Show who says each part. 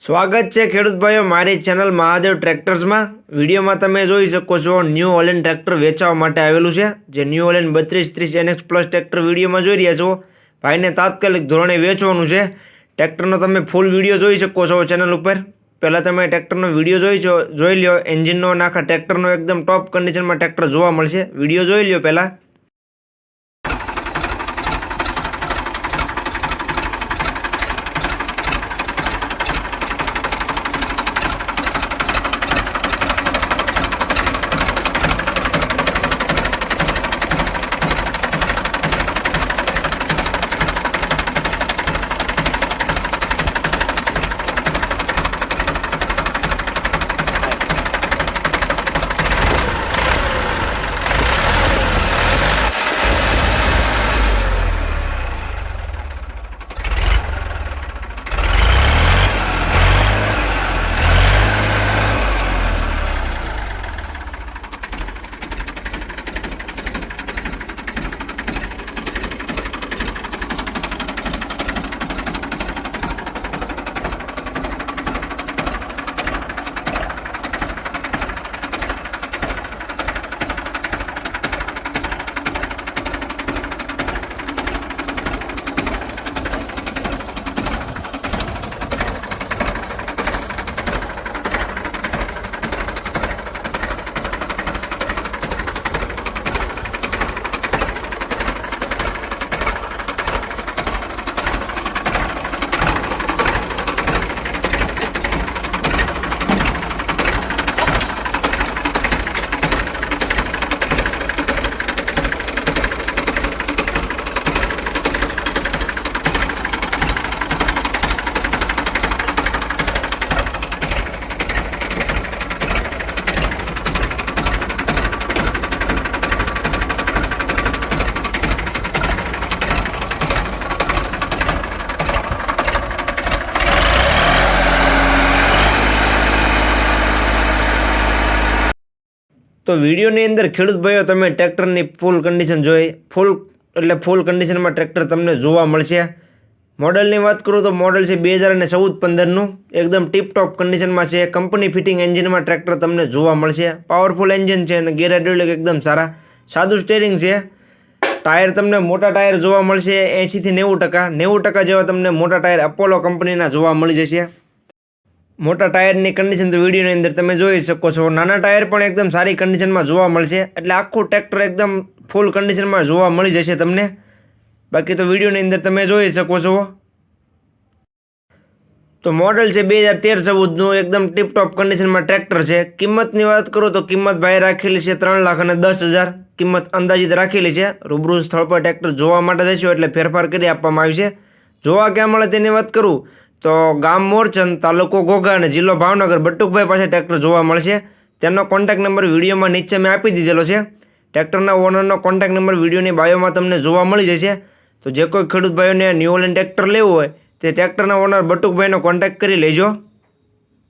Speaker 1: સ્વાગત છે ખેડૂત ભાઈઓ મારી ચેનલ મહાદેવ ટ્રેક્ટર્સમાં। વિડીયોમાં તમે જોઈ શકો છો ન્યૂ હોલેન્ડ ટ્રેક્ટર વેચવા માટે આવેલું છે। જે new Holland 3230 NX plus tractor વિડીયોમાં જોઈ રહ્યા છો, ભાઈને તાત્કાલિક ધોરણે વેચવાનું છે। ટ્રેક્ટરનો તમે ફૂલ વિડીયો જોઈ શકો છો ચેનલ ઉપર। પહેલાં તમે ટ્રેક્ટરનો વિડીયો જોઈ લ્યો। એન્જિનનો અને આખા ટ્રેક્ટરનો એકદમ ટોપ કન્ડિશનમાં ટ્રેક્ટર જોવા મળશે। વિડીયો જોઈ લ્યો પહેલાં। તો વિડીયોની અંદર ખેડૂત ભાઈઓ તમે ટ્રેક્ટરની ફૂલ કન્ડિશન જોઈ, ફૂલ કન્ડિશનમાં ટ્રેક્ટર તમને જોવા મળશે। મોડલની વાત કરું તો મોડલ છે 2014-15નું, એકદમ ટીપટોપ કન્ડિશનમાં છે। કંપની ફિટિંગ એન્જિનમાં ટ્રેક્ટર તમને જોવા મળશે। પાવરફુલ એન્જિન છે અને ગેર હાઇડ્રોલિક એકદમ સારા, સાદું સ્ટેરિંગ છે। ટાયર તમને મોટા ટાયર જોવા મળશે 80થી 90% જેવા તમને મોટા ટાયર અપોલો કંપનીના જોવા મળી જશે। મોટા ટાયરની કન્ડિશન તો વિડીયોની અંદર તમે જોઈ શકો છો। નાના ટાયર પણ એકદમ સારી કન્ડિશનમાં જોવા મળશે, એટલે આખું ટ્રેક્ટર એકદમ ફૂલ કન્ડિશનમાં જોવા મળી જશે તમને। બાકી તો વિડીયોની અંદર તમે જોઈ શકો છો। તો મોડલ છે 2013-14નું, એકદમ ટીપટોપ કન્ડિશનમાં ટ્રેક્ટર છે। કિંમતની વાત કરું તો કિંમત ભાઈ રાખેલી છે 3,10,000 કિંમત અંદાજિત રાખેલી છે। રૂબરૂ સ્થળ પર ટ્રેક્ટર જોવા માટે જશો એટલે ફેરફાર કરી આપવામાં આવી છે। જોવા ક્યાં મળે તેની વાત કરું તો ગામ મોરચંદ, તાલુકો ઘોઘા અને જિલ્લો ભાવનગર બટુકભાઈ પાસે ટ્રેક્ટર જોવા મળશે। તેનો કોન્ટેક્ટ નંબર વિડીયોમાં નીચે મેં આપી દીધેલો છે। ટ્રેક્ટરના ઓનરનો કોન્ટેક્ટ નંબર વિડીયોની બાયોમાં તમને જોવા મળી જશે। તો જે કોઈ ખેડૂત ભાઈઓને ન્યૂ હોલેન્ડ ટ્રેક્ટર લેવું હોય તે ટ્રેક્ટરના ઓનર બટુકભાઈનો કોન્ટેક્ટ કરી લેજો।